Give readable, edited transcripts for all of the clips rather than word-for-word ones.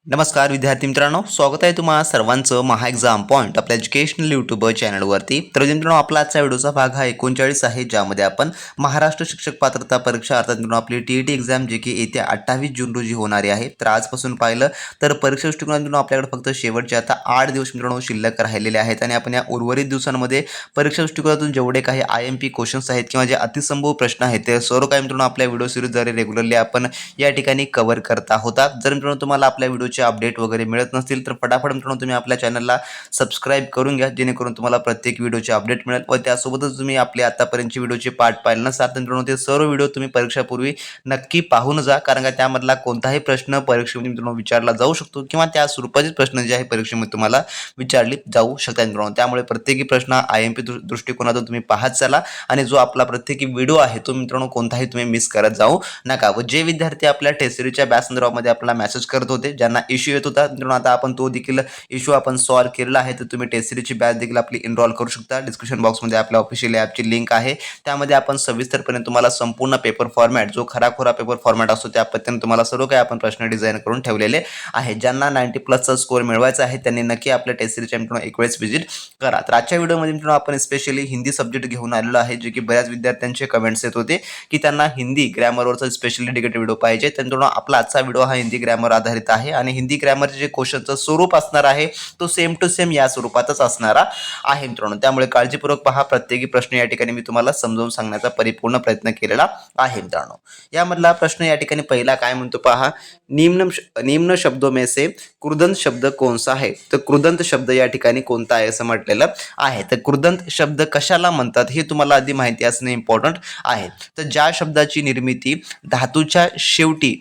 नमस्कार विद्यार्थी मित्रांनो, स्वागत आहे तुम्हा सर्वांचं महा एक्झाम पॉईंट आपल्या एज्युकेशनल यूट्यूब चॅनलवरती। तर मित्रांनो, आपला आजचा व्हिडिओचा भाग हा 39 आहे, ज्यामध्ये आपण महाराष्ट्र शिक्षक पात्रता परीक्षा अर्थात मित्रांनो आपली टी एक्झाम जी की येत्या 28 जून रोजी होणारी आहे। तर आजपासून पाहिलं तर परीक्षा दृष्टिकोनातून आपल्याकडे फक्त शेवटचे आता 8 दिवस मित्रांनो शिल्लक राहिलेले आहेत आणि आपण या उर्वरित दिवसांमध्ये परीक्षा दृष्टिकोनातून जेवढे काही IMP क्वेश्चन्स आहेत किंवा जे अतिसंभव प्रश्न आहेत ते सर्व काही मित्रांनो आपल्या व्हिडिओ सिरीजद्वारे रेग्युलरली आपण या ठिकाणी कव्हर करत आहोत। जर मित्रांनो तुम्हाला आपल्या व्हिडिओ अपडेट वगैरे मिळत नसतील तर फटाफट मित्रांनो तुम्ही आपल्या चॅनलला सबस्क्राइब करून घ्या, जेणेकरून तुम्हाला प्रत्येक व्हिडिओचे अपडेट मिळेल व त्यासोबतच तुम्ही आपले आतापर्यंतचे व्हिडिओचे पार्ट पाहिले नसाल तर मित्रांनो ते सर्व व्हिडिओ तुम्ही परीक्षापूर्वी नक्की पाहून जा, कारण का त्यामधला कोणताही प्रश्न परीक्षेमध्ये मित्रांनो विचारला जाऊ शकतो किंवा त्या स्वरूपाचे प्रश्न जे आहे परीक्षेमध्ये तुम्हाला विचारले जाऊ शकतात मित्रांनो। त्यामुळे प्रत्येकी प्रश्न IMP दृष्टिकोनातून तुम्ही पाहत चला आणि जो आपला प्रत्येकी व्हिडिओ आहे तो मित्रांनो कोणताही तुम्ही मिस करत जाऊ नका। व जे विद्यार्थी आपल्या टेस्ट सिरीजच्या बॅच संदर्भामध्ये आपल्याला मेसेज करत होते, ज्यांना इश्यू येत होता मित्रांनो, आता आपण तो देखील इश्यू आपण सॉल्व्ह केलेला आहे। तर तुम्ही टेस्ट सिरीजची बॅच देखील आपली एनरोल करू शकता। डिस्क्रिप्शन बॉक्समध्ये आपल्या ऑफिशियल ॲपची लिंक आहे, त्यामध्ये आपण सविस्तरपणे तुम्हाला संपूर्ण पेपर फॉर्मॅट जो खराखोरा पेपर फॉर्मॅट असतो त्या पद्धतीने तुम्हाला सर्व काही आपण प्रश्न डिझाईन करून ठेवलेले आहे। ज्यांना 90+ स्कोर मिळवायचा आहे त्यांनी नक्की आपल्या टेस्ट सिरीजच्या मित्रांनो एक वेळेस व्हिजिट करा। तर आजच्या व्हिडिओमध्ये मित्रांनो आपण स्पेशली हिंदी सब्जेक्ट घेऊन आलेलो आहे, जे की बऱ्याच विद्यार्थ्यांचे कमेंट्स येत होते की त्यांना हिंदी ग्रॅमरवरचा स्पेशली डेडिकेटेड व्हिडिओ पाहिजे। त्यामुळे आपला आजचा व्हिडिओ हा हिंदी ग्रॅमर आधारित आहे आणि हिंदी ग्रॅमरचे जे क्वेश्चनचं स्वरूप असणार आहे तो सेम टू सेम या स्वरूपातच असणारा आहे मित्रांनो। त्यामुळे काळजीपूर्वक पहा, प्रत्येकी प्रश्न या ठिकाणी मी तुम्हाला समजावून सांगण्याचा परिपूर्ण प्रयत्न केलेला आहे मित्रांनो। यामधला प्रश्न या ठिकाणी पहिला काय म्हणतो पहा, निम्न शब्दों में से कृदंत शब्द कोणसा है। तर कृदंत शब्द या ठिकाणी कोणता आहे असं म्हटलेलं आहे। तर कृदंत शब्द कशाला म्हणतात हे तुम्हाला आधी माहिती असणे इम्पॉर्टंट आहे। तर ज्या शब्दाची निर्मिती धातूच्या शेवटी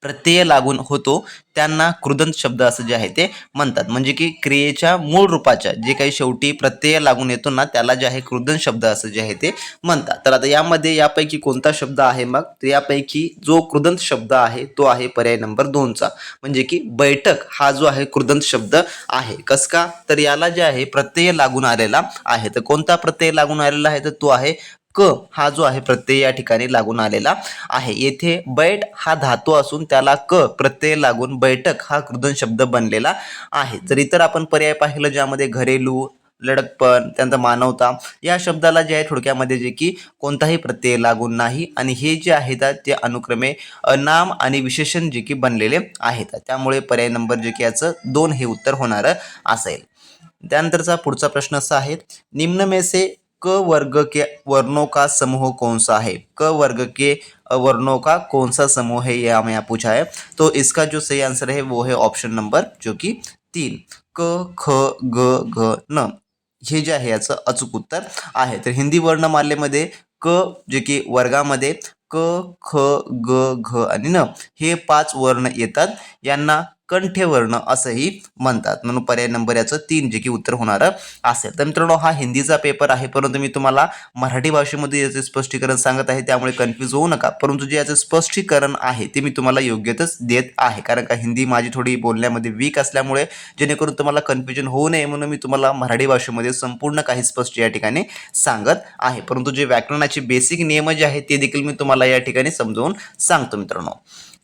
प्रत्यय लागून होतो त्यांना कृदंत शब्द असं जे आहे ते म्हणतात। म्हणजे की क्रियेच्या मूळ रूपाच्या जे काही शेवटी प्रत्यय लागून येतो ना त्याला जे आहे कृदंत शब्द असं जे आहे ते म्हणतात। तर आता यामध्ये यापैकी कोणता शब्द आहे मग, तर यापैकी जो कृदंत शब्द आहे तो आहे पर्याय नंबर 2 चा, म्हणजे की बैठक हा जो आहे कृदंत शब्द आहे। कस का, तर याला जे आहे प्रत्यय लागून आलेला आहे। तर कोणता प्रत्यय लागून आलेला आहे, तर तो आहे क हा जो आहे प्रत्यय या ठिकाणी लागून आलेला आहे। येथे बैठ हा धातू असून त्याला क प्रत्यय लागून बैठक हा कृदंत शब्द बनलेला आहे। जर इतर आपण पर्याय पाहिलं ज्यामध्ये घरेलू, लडकपण, त्यानंतर मानवता या शब्दाला जे आहे थोडक्यामध्ये जे की कोणताही प्रत्यय लागून नाही आणि हे जे आहेत ते अनुक्रमे नाम आणि विशेषण जे की बनलेले आहेत। त्यामुळे पर्याय नंबर जे की याचं 2 हे उत्तर होणार असेल। त्यानंतरचा पुढचा प्रश्न असा आहे, निम्न में से क वर्ग के वर्णों का समूह कौन सा है। क वर्ग के वर्णों का कौन सा समूह है ये हमें यहाँ पूछा है। तो इसका जो सही आंसर है वो है ऑप्शन नंबर जो कि 3 क ख ग घ न हे जे आहे याचं अचूक उत्तर आहे। तर हिंदी वर्णमालेमध्ये क जे की वर्गामध्ये क ख ग घ आणि न हे 5 वर्ण येतात, यांना कंठ्य वर्ण असंही म्हणतात, म्हणून पर्याय नंबर याचं 3 जे की उत्तर होणार असेल। तर मित्रांनो हा हिंदीचा पेपर आहे, परंतु मी तुम्हाला मराठी भाषेमध्ये याचे स्पष्टीकरण सांगत आहे, त्यामुळे कन्फ्यूज होऊ नका। परंतु जे याचं स्पष्टीकरण आहे ते मी तुम्हाला योग्यतच देत आहे, कारण का हिंदी माझी थोडी बोलण्यामध्ये वीक असल्यामुळे जेणेकरून तुम्हाला कन्फ्युजन होऊ नये म्हणून मी तुम्हाला मराठी भाषेमध्ये संपूर्ण काही स्पष्ट या ठिकाणी सांगत आहे। परंतु जे व्याकरणाचे बेसिक नियम जे आहेत ते देखील मी तुम्हाला या ठिकाणी समजावून सांगतो मित्रांनो।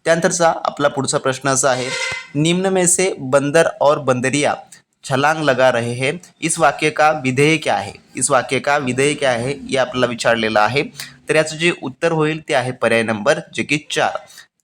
त्यानंतरचा आपला पुढचा प्रश्न असा आहे, निम्न में से बंदर और बंदरिया छलांग लगा रहे हैं, इस वाक्य का विधेय क्या है। इस वाक्य का विधेय क्या है हे आपल्याला विचारलेलं आहे। तर याचं जे उत्तर होईल ते आहे पर्याय नंबर जे की 4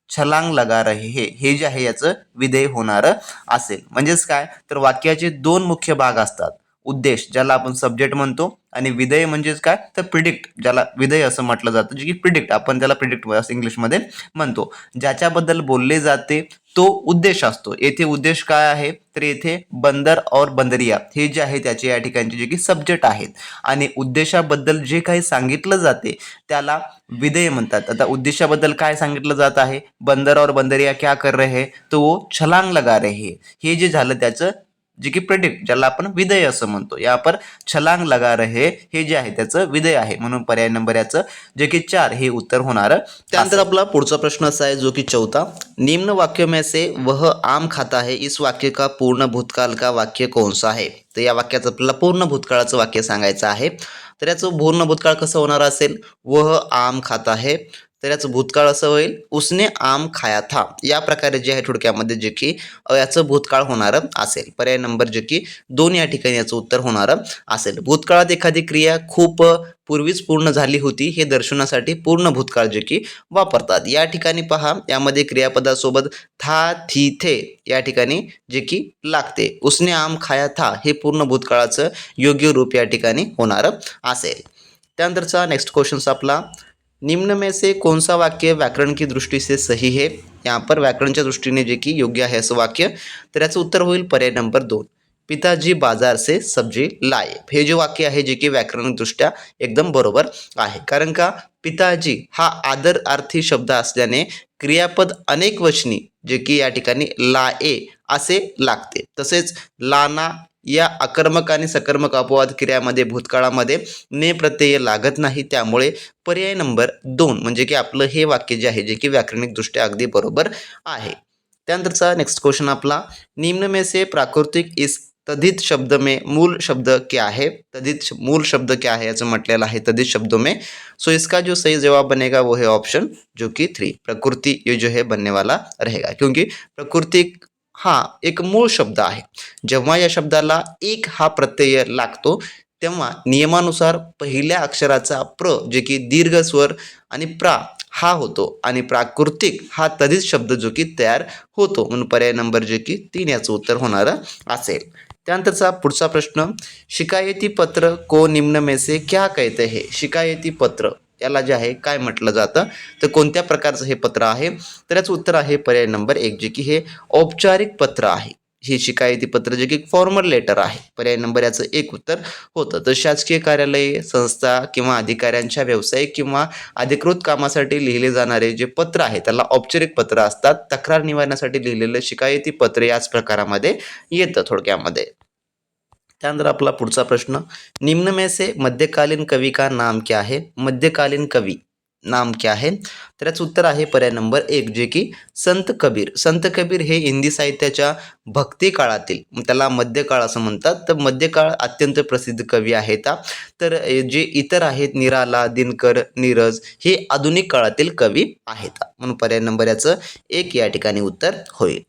छलांग लगा रहे हैं हे जे आहे याचं विधेय होणार असेल। म्हणजेच काय, तर वाक्याचे 2 मुख्य भाग असतात, उद्देश ज्याला आपण सब्जेक्ट म्हणतो आणि विधेय म्हणजेच काय, तर प्रिडिक्ट ज्याला विधेय असं म्हटलं जातं, जे की प्रिडिक्ट आपण त्याला प्रिडिक्ट असं इंग्लिशमध्ये म्हणतो, ज्याच्याबद्दल बोलले जाते तो उद्देश असतो। येथे उद्देश काय आहे, तर येथे बंदर और बंदरिया हे जे आहे त्याचे या ठिकाणचे जे की सब्जेक्ट आहेत आणि उद्देशाबद्दल जे काही सांगितलं जाते त्याला विधेय म्हणतात। आता उद्देशाबद्दल काय सांगितलं जात आहे, बंदर और बंदरिया क्या कर रहे हैं, तो वो छलांग लगा रहे हैं, हे जे झालं त्याचं जे की प्रेडिक्ट ज्याला आपण विधेय असं म्हणतो, या पर छलांग लगा रहे हे जे आहे त्याचं विधेय आहे, म्हणून पर्याय नंबर याचं जे की 4 हे उत्तर होणार। त्यानंतर आपला पुढचा प्रश्न असा आहे जो की 4था, निम्न वाक्यों में से वह आम खाता है, इस वाक्य का पूर्ण भूतकाल का वाक्य कौन सा है। तर या वाक्याचं आपल्याला पूर्ण भूतकाळाचं वाक्य सांगायचं आहे। तर याचं पूर्ण भूतकाळ कसं होणार असेल, वह आम खाता है तर याचं भूतकाळ असं होईल उसने आम खाया था. या प्रकारे जे आहे थोडक्यामध्ये जे की याचं भूतकाळ होणारं असेल. पर्याय नंबर जे की 2 या ठिकाणी याचं उत्तर होणारं असेल. भूतकाळात एखादी क्रिया खूप पूर्वीच पूर्ण झाली होती हे दर्शवण्यासाठी पूर्ण भूतकाळ जे की वापरतात. या ठिकाणी पहा, यामध्ये क्रियापदासोबत था, थी, थे या ठिकाणी जे की लागते. उसने आम खाया था हे पूर्ण भूतकाळाचं योग्य रूप या ठिकाणी होणारं असेल. त्यानंतरचा नेक्स्ट क्वेश्चन आपला, निम्न में से कौन सा वाक्य व्याकरण की दृष्टि से सही है. यहाँ पर व्याकरणच्या दृष्टीने जे की योग्य आहे असं वाक्य, तर याचं उत्तर होईल पर्याय नंबर 2, पिताजी बाजार से सब्जी लाए. हे जे वाक्य आहे जे की व्याकरणदृष्ट्या एकदम बरोबर आहे. कारण का पिताजी हा आदरार्थी शब्द असल्याने क्रियापद अनेक वचनी जे की या ठिकाणी लाए असे लागते. तसेच लाना या अकर्मक आणि सकर्मक अपवाद क्रियामध्ये भूतकाळामध्ये ने प्रत्यय लागत नाही. त्यामुळे पर्याय नंबर 2 म्हणजे की आपलं हे वाक्य जे आहे जे की व्याकरणिकदृष्ट्या अगदी बरोबर आहे. त्यानंतरचा नेक्स्ट क्वेश्चन आपला, निम्न में से प्राकृतिक इस तद्धित शब्द में मूल शब्द क्या है. तद्धित मूल शब्द क्या है याचं म्हटलेलं आहे तद्धित शब्दों में. सो इसका जो सही जवाब बनेगा वो है ऑप्शन जो कि 3, प्रकृति. ये जो है बनने वाला रहेगा, क्योंकि प्रकृति हा एक मूळ शब्द आहे. जेव्हा या शब्दाला एक हा प्रत्यय लागतो तेव्हा नियमानुसार पहिल्या अक्षराचा प्र जे की दीर्घ स्वर आणि प्रा हा होतो आणि प्राकृतिक हा तद्धित शब्द जो की तयार होतो. म्हणून पर्याय नंबर जे की 3 याचं उत्तर होणार असेल. त्यानंतरचा पुढचा प्रश्न, शिकायती पत्र को निम्न में से क्या कहते हैं. शिकायती पत्र याला जे आहे काय म्हटलं जातं, तर कोणत्या प्रकारचं हे पत्र आहे, तर याचं उत्तर आहे पर्याय नंबर 1 जे की हे औपचारिक पत्र आहे. हे शिकायती पत्र जे की फॉर्मल लेटर आहे. पर्याय नंबर याचं 1 उत्तर होतं. तर शासकीय कार्यालय, संस्था किंवा अधिकाऱ्यांच्या व्यावसायिक किंवा अधिकृत कामासाठी लिहिले जाणारे जे पत्र आहे त्याला औपचारिक पत्र असतात. तक्रार निवारणासाठी लिहिलेलं शिकायती पत्र याच प्रकारामध्ये येतं थोडक्यामध्ये. त्यानंतर आपला पुढचा प्रश्न, निम्न में से मध्यकालीन कवि का नाम क्या है. मध्यकालीन कवी नाम क्या है, तर याचं उत्तर आहे पर्याय नंबर 1 जे की संत कबीर. संत कबीर हे हिंदी साहित्याच्या भक्ती काळातील, त्याला मध्यकाळ असं म्हणतात, तर मध्यकाळ अत्यंत प्रसिद्ध कवी आहेत. तर जे इतर आहेत निराला, दिनकर, नीरज हे आधुनिक काळातील कवी आहेत. म्हणून पर्याय नंबर याचं 1 या ठिकाणी उत्तर होईल.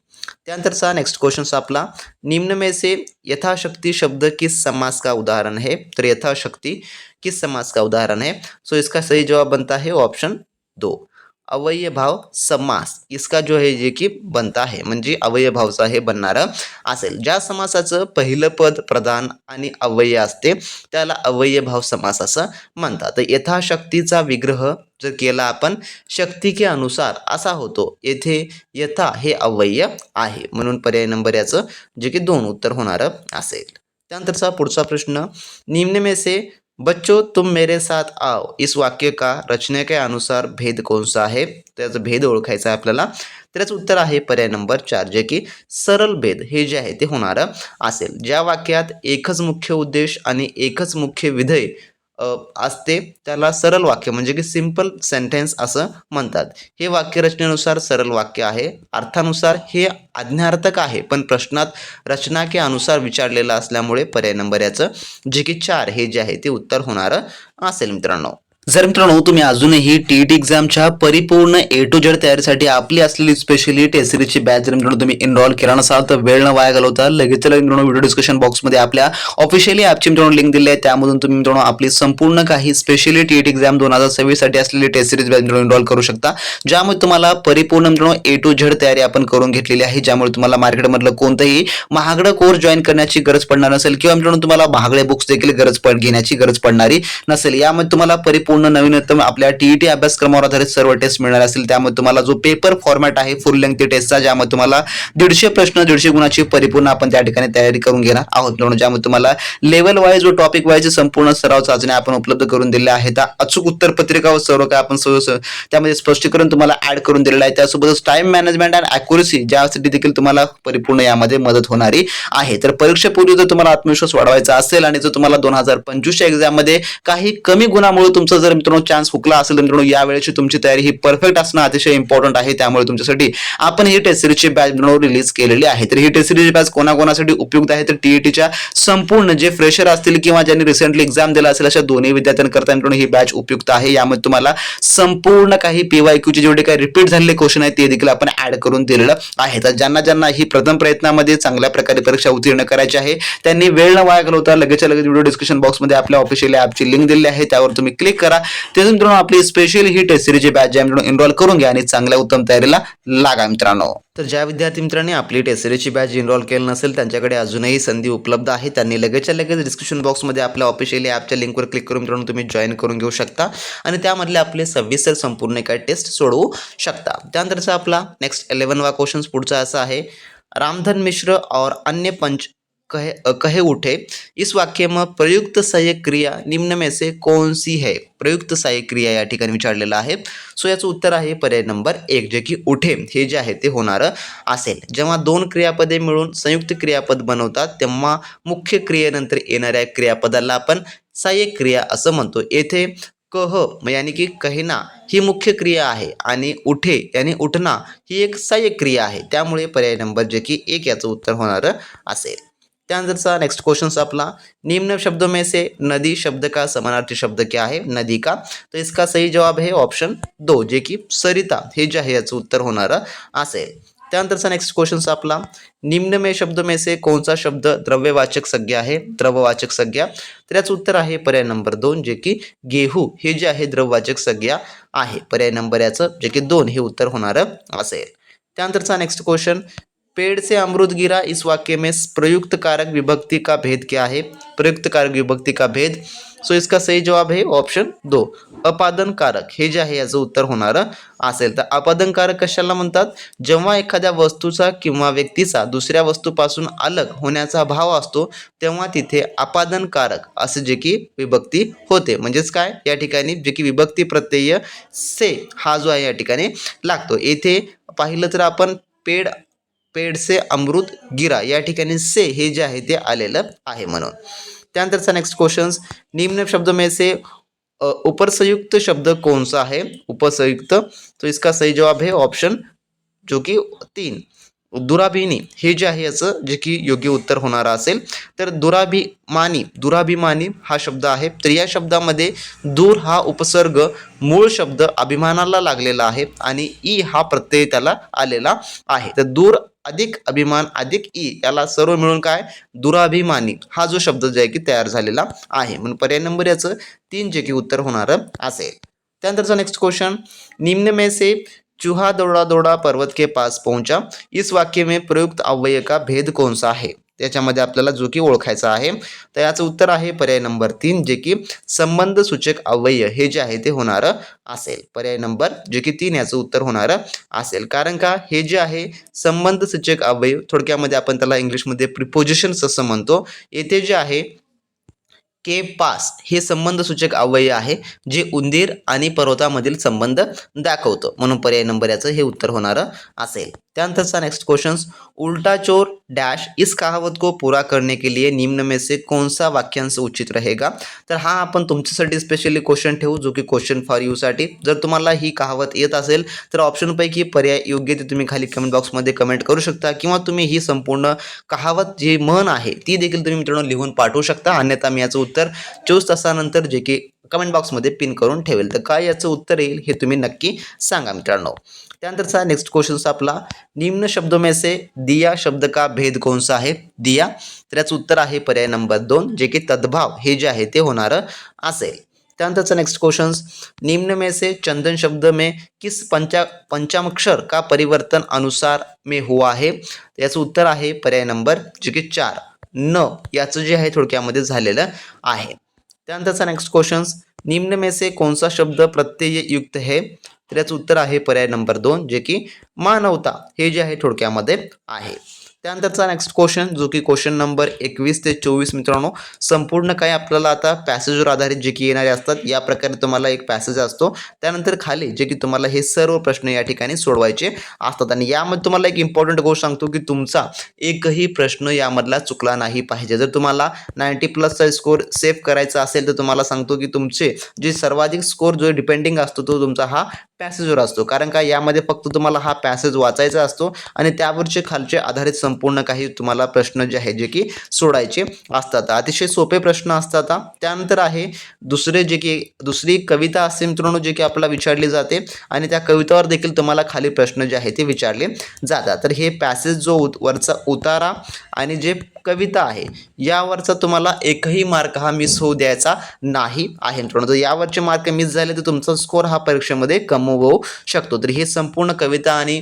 त्यानंतरचा नेक्स्ट क्वेश्चन आपला, निम्न में से यथाशक्ति शब्द किस समास का उदाहरण है. तर यथाशक्ति किस समास का उदाहरण है. सो इसका सही जवाब बनता है ऑप्शन 2, अवयय भाव समास. इसका जो है जे की बनता है म्हणजे अवयय भावचा हे बनणारं असेल. ज्या समासाचं पहिलं पद प्रधान आणि अवयय असते त्याला अवयय भाव समास असं म्हणतात. तर यथाशक्तीचा विग्रह जर केला आपण शक्ती के अनुसार असा होतो. येथे यथा हे अवयय आहे. म्हणून पर्याय नंबर याचं जे की 2 उत्तर होणारं असेल. त्यानंतरचा पुढचा प्रश्न, निम्न में से बच्चों तुम मेरे साथ आओ इस वाक्य का रचने के अनुसार भेद कौन सा है. त्याचा भेद ओळखायचा आहे आपल्याला. तर याचं उत्तर आहे पर्याय नंबर 4 जे की सरल भेद हे जे आहे ते होणारं असेल. ज्या वाक्यात एकच मुख्य उद्देश आणि एकच मुख्य विधेय असते त्याला सरल वाक्य म्हणजे की सिंपल सेंटेन्स असं म्हणतात. हे वाक्य रचनेनुसार सरल वाक्य आहे. अर्थानुसार हे आज्ञार्थक आहे पण प्रश्नात रचना के अनुसार विचारलेलं असल्यामुळे पर्याय नंबर याचं जे की 4 हे जे आहे ते उत्तर होणारं असेल मित्रांनो. जर मित्रांनो तुम्ही अजूनही टीईटी एक्झामच्या परिपूर्ण ए टू झेड तयारीसाठी आपली असलेली स्पेशली टेस्ट सिरीजची बॅच जर मित्रांनो तुम्ही एनरोल केला नसाल तर वेळ न वाया घालवता लगेच मित्रांनो व्हिडिओ डिस्क्रिप्शन बॉक्समध्ये आपल्या ऑफिशियली ॲपची मित्रांनो लिंक दिली आहे. त्यामधून तुम्ही मित्रांनो आपली संपूर्ण काही स्पेशली टीईटी एक्झाम 2026 साठी असलेली टेस्ट सिरीज बॅच मित्रांनो एनरोल करू शकता. ज्यामुळे तुम्हाला परिपूर्ण मित्रांनो ए टू झेड तयारी आपण करून घेतलेली आहे. ज्यामुळे तुम्हाला मार्केटमधलं कोणतंही महागडं कोर्स जॉईन करण्याची गरज पडणार नसेल किंवा मित्रांनो तुम्हाला महागडे बुक्स देखील घेण्याची गरज पडणारी नसेल. यामध्ये तुम्हाला परिपूर्ण नवीनतम आपल्या टीईटी अभ्यासक्रमावर आधारित सर्व टेस्ट मिळणार असतील. त्यामुळे तुम्हाला जो पेपर फॉर्मॅट आहे फुल लेंथ टेस्टचा ज्यामध्ये तुम्हाला 150 प्रश्न 150 गुणाची परिपूर्ण आपण त्या ठिकाणी तयारी करून घेणार आहोत. ज्यामध्ये तुम्हाला लेवल वाईज व टॉपिक वाईज संपूर्ण सराव चाचण्या आपण उपलब्ध करून दिल्या आहेत. अचूक उत्तर पत्रिका व सर्व काय आपण त्यामध्ये स्पष्टीकरण तुम्हाला ऍड करून दिलेलं आहे. त्यासोबतच टाइम मॅनेजमेंट अँड अॅक्युरसी ज्यासाठी देखील तुम्हाला परिपूर्ण यामध्ये मदत होणारी आहे. तर परीक्षेपूर्वी जर तुम्हाला आत्मविश्वास वाढवायचा असेल आणि जर तुम्हाला 2025 च्या एक्झाम मध्ये काही कमी गुणामुळे तुमचं जर मित्रांनो चान्स हुकला असेल तर मित्रांनो यावेळेची तुमची तयारी ही परफेक्ट असणं अतिशय इम्पॉर्टंट आहे. त्यामुळे तुमच्यासाठी आपण ही टेस्ट सिरीजची बॅच रिलीज केलेली आहे. तर ही टेस्ट सिरीज बॅच कोणाकोणासाठी उपयुक्त आहे तर टीईटीच्या संपूर्ण जे फ्रेशर असतील किंवा ज्यांनी रिसेंटली एक्झाम दिला असेल अशा दोन्ही विद्यार्थ्यांकरता मित्रांनो ही बॅच उपयुक्त आहे. यामध्ये तुम्हाला संपूर्ण काही पीवायक्यूचे जेवढे काही रिपीट झालेले क्वेश्चन आहेत ते देखील आपण ऍड करून दिलेलं आहे. तर ज्यांना ही प्रथम प्रयत्नामध्ये चांगल्या प्रकारे परीक्षा उत्तीर्ण करायची आहे त्यांनी वेळ न वाया घालवता लगेच व्हिडिओ डिस्क्रिप्शन बॉक्समध्ये आपल्या ऑफिशियल ॲपची लिंक दिलेली आहे, त्यावर तुम्ही क्लिक करा. त्यातून मित्रांनो आपली स्पेशल ही टेस्ट सिरीजची बॅच मित्रांनो एनरोल करून घ्या आणि चांगल्या उत्तम तयारीला लागा मित्रांनो. तर ज्या विद्यार्थी मित्रांनी आपली टेस्ट सिरीजची बॅच एनरोल केली नसेल त्यांच्याकडे अजूनही संधी उपलब्ध आहे. त्यांनी लगेचच्या लगेच डिस्क्रिप्शन बॉक्समध्ये आपल्या ऑफिशियल ॲपच्या लिंकवर क्लिक करून मित्रांनो तुम्ही जॉईन करून घेऊ शकता आणि त्यामधले आपले 26 संपूर्ण काही टेस्ट सोडवू शकता. त्यानंतरचा आपला नेक्स्ट 11वां क्वेश्चन पुढचा असा आहे, रामधन मिश्र और अन्य पंच कहे उठे, इस वाक्य में प्रयुक्त सहाय्यक क्रिया निम्न में से कौन सी है. प्रयुक्त सहाय्यक क्रिया या ठिकाणी विचारलेलं आहे. सो याचं उत्तर आहे पर्याय नंबर 1 जे की उठे हे जे आहे ते होणारं असेल. जेव्हा दोन क्रियापदे मिळून संयुक्त क्रियापद बनवतात तेव्हा मुख्य क्रियेनंतर येणाऱ्या क्रियापदाला आपण सहाय्यक क्रिया असं म्हणतो. येथे कह यानी की कहना ही मुख्य क्रिया आहे आणि उठे यानी उठना ही एक सहाय्यक क्रिया आहे. त्यामुळे पर्याय नंबर जे की 1 याचं उत्तर होणारं असेल. त्यानंतरचा नेक्स्ट क्वेश्चन आपला, निम्न शब्दों में से नदी शब्द का समानार्थी शब्द क्या है. नदी का. तो इसका सही जवाब है ऑप्शन 2 जे की सरिता हे जे आहे याचं उत्तर होणारं असेल. त्यानंतरचा नेक्स्ट क्वेश्चन आपला, निम्न में शब्द में से कौन सा शब्द द्रव्यवाचक संज्ञा आहे. द्रववाचक संज्ञा. तर याचं उत्तर आहे पर्याय नंबर 2 जे की गेहू हे जे आहे द्रववाचक संज्ञा आहे. पर्याय नंबर याचं जे की 2 हे उत्तर होणारं असेल. त्यानंतरचा नेक्स्ट क्वेश्चन, पेड़ से अमरूद गिरा इस वाक्य में प्रयुक्त कारक विभक्ति का भेद क्या है. प्रयुक्त कारक विभक्ति का भेद. सो इसका सही जवाब है ऑप्शन 2 अपादन कारक हे जे आहे याचं उत्तर होणारं असेल. तर अपादन कारक कशाला म्हणतात, जेव्हा एखाद्या वस्तूचा किंवा व्यक्तीचा दुसऱ्या वस्तूपासून अलग होण्याचा भाव असतो तेव्हा तिथे अपादन कारक असे जे की विभक्ती होते. म्हणजेच काय या ठिकाणी जे की विभक्ती प्रत्यय से हा जो आहे या ठिकाणी लागतो. येथे पाहिलं तर आपण पेड़ से अमृत गिरा या ठिकाणी से हे जे आहे ते आलेलं आहे म्हणून. त्यानंतरचा नेक्स्ट क्वेश्चन, निम्न शब्द में से उपसंयुक्त शब्द कौन सा है. उपसंयुक्त. तो इसका सही जवाब है ऑप्शन जो की 3 दुराभिमानी हे जे आहे याचं जे की योग्य उत्तर होणार असेल. तर दुराभिमानी हा शब्द आहे. तर या शब्दामध्ये दूर हा उपसर्ग मूळ शब्द अभिमानाला लागलेला आहे आणि ई हा प्रत्यय त्याला आलेला आहे. तर दूर अधिक अभिमान अधिक ई याला सर्व मिळून काय दुराभिमानी हा जो शब्द जो आहे की तयार झालेला आहे. म्हणून पर्याय नंबर याचं 3 जे की उत्तर होणारं असेल. त्यानंतरचा नेक्स्ट क्वेश्चन, निम्न में से चूहा दौड़ा दौड़ा पर्वत के पास पहुंचा, इस वाक्य में प्रयुक्त अव्यय का भेद कौन सा है. त्याच्यामध्ये आपल्याला जो की ओळखायचा आहे. तर याचं उत्तर आहे पर्याय नंबर 3 जे की संबंध सूचक अव्यय हे जे आहे ते होणारं असेल. पर्याय नंबर जे की 3 याचं उत्तर होणारं असेल. कारण का हे जे आहे संबंध सूचक अव्यय थोडक्यामध्ये आपण त्याला इंग्लिशमध्ये प्रिपोजिशन्स असं म्हणतो. येथे जे आहे के पास हे संबंधसूचक अव्यय आहे जे उंदीर आणि पर्वतामधील संबंध दाखवतो. म्हणून पर्याय नंबर याचं हे उत्तर होणारं असेल. त्यानंतरचा नेक्स्ट क्वेश्चन, उल्टा चोर डैश इस कहावत को पूरा करने के लिए निम्न में से कौन सा वाक्यांश उचित रहेगा. तर हा आपण तुमच्यासाठी स्पेशली क्वेश्चन ठेवू जो की क्वेश्चन फॉर यू साठी. जर तुम्हाला ही कहावत येत असेल तर ऑप्शनपैकी पर्याय योग्य ते तुम्ही खाली कमेंट बॉक्समध्ये कमेंट करू शकता किंवा तुम्ही ही संपूर्ण कहावत जी म्हण आहे ती देखील तुम्ही मित्रांनो लिहून पाठवू शकता. अन्यथा मी याचं उत्तर 24 तासानंतर जे की कमेंट बॉक्समध्ये पिन करून ठेवेल. तर काय याचं उत्तर येईल हे तुम्ही नक्की सांगा मित्रांनो. त्यानंतरचा नेक्स्ट क्वेश्चन आपला, निम्न शब्दों में से दिया शब्द का भेद कौन सा है. दिया. तर याचं उत्तर आहे पर्याय नंबर 2 जे की तद्भाव हे जे आहे ते होणारं असेल. त्यानंतरचा नेक्स्ट क्वेश्चन, निम्न में से चंदन शब्द में किस पंचाक्षर का परिवर्तन अनुसार में हुआ है. याचं उत्तर आहे पर्याय नंबर जे की 4 न याचं जे आहे थोडक्यामध्ये झालेलं आहे. त्यानंतरचा नेक्स्ट क्वेश्चन, निम्न में से कौन सा शब्द प्रत्यय युक्त है. तर याचं उत्तर आहे पर्याय नंबर 2 जे की मानवता हे जे आहे थोडक्यामध्ये आहे. त्यानंतरचा नेक्स्ट क्वेश्चन जो की क्वेश्चन नंबर 21 ते 24 मित्रांनो, संपूर्ण काही आपल्याला आता पॅसेजवर आधारित जे की येणारे असतात, या प्रकारे तुम्हाला एक पॅसेज असतो. त्यानंतर खाली जे की तुम्हाला हे सर्व प्रश्न या ठिकाणी सोडवायचे असतात आणि यामध्ये तुम्हाला एक इम्पॉर्टंट गोष्ट सांगतो की तुमचा एकही प्रश्न यामधला चुकला नाही पाहिजे. जर तुम्हाला 90+ स्कोर सेव्ह करायचा असेल तर तुम्हाला सांगतो की तुमचे जे सर्वाधिक स्कोर जो डिपेंडिंग असतो तो तुमचा हा पॅसेजवर असतो. कारण का यामध्ये फक्त तुम्हाला हा पॅसेज वाचायचा असतो आणि त्यावरचे खालचे आधारित संपूर्ण काही तुम्हाला प्रश्न जे आहेत जे की सोडायचे असतात. अतिशय सोपे प्रश्न असतात. त्यानंतर आहे दुसरे जे की दुसरी कविता असते मित्रांनो, जे की आपल्याला विचारली जाते आणि त्या कवितावर देखील तुम्हाला खाली प्रश्न जे आहे ते विचारले जातात. तर हे पॅसेज जो वरचा उतारा आणि जे कविता आहे यावरचा तुम्हाला एकही मार्क हा मिस होऊ द्यायचा नाही आहे मित्रांनो. जर यावरचे मार्क मिस झाले तर तुमचा स्कोर हा परीक्षेमध्ये कमी होऊ शकतो. तर ही संपूर्ण कविता आणि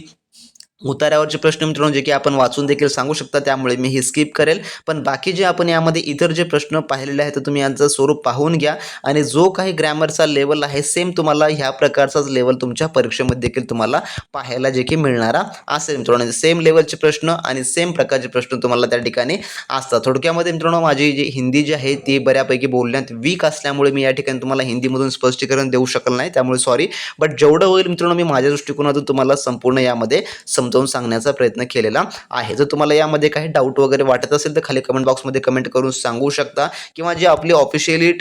उतार्यावरचे प्रश्न मित्रांनो जे की आपण वाचून देखील सांगू शकता, त्यामुळे मी ही स्किप करेल. पण बाकी जे आपण यामध्ये इतर जे प्रश्न पाहिलेले आहेत तर तुम्ही यांचं स्वरूप पाहून घ्या आणि जो काही ग्रॅमरचा लेवल आहे सेम तुम्हाला ह्या प्रकारचाच लेवल तुमच्या परीक्षेमध्ये देखील तुम्हाला पाहायला जे की मिळणारा असेल मित्रांनो. सेम लेवलचे प्रश्न आणि सेम प्रकारचे प्रश्न तुम्हाला त्या ठिकाणी असतात. थोडक्यामध्ये मित्रांनो माझी जी हिंदी जी आहे ती बऱ्यापैकी बोलण्यात वीक असल्यामुळे मी या ठिकाणी तुम्हाला हिंदीमधून स्पष्टीकरण देऊ शकलं नाही, त्यामुळे सॉरी. बट जेवढं होईल मित्रांनो मी माझ्या दृष्टिकोनातून तुम्हाला संपूर्ण यामध्ये समजावून सांगण्याचा प्रयत्न केलेला आहे. जर तुम्हाला यामध्ये काही डाऊट वगैरे वाटत असेल तर खाली कमेंट बॉक्समध्ये कमेंट करून सांगू शकता किंवा जी आपली ऑफिशियली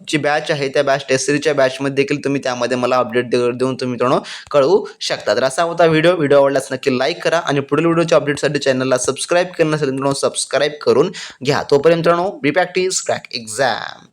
जी बॅच आहे त्या बॅच टेस्ट सिरीजच्या बॅचमध्ये देखील तुम्ही त्यामध्ये मला अपडेट देऊन तुम्ही मित्रांनो कळवू शकता. तर असा होता व्हिडिओ आवडल्यास नक्की लाईक करा आणि पुढील व्हिडिओच्या अपडेटसाठी चॅनलला सबस्क्राईब केलं नसेल मित्रांनो सबस्क्राईब करून घ्या. तोपर्यंत मित्रांनो बी प्रॅक्टिस क्रॅक एक्झाम.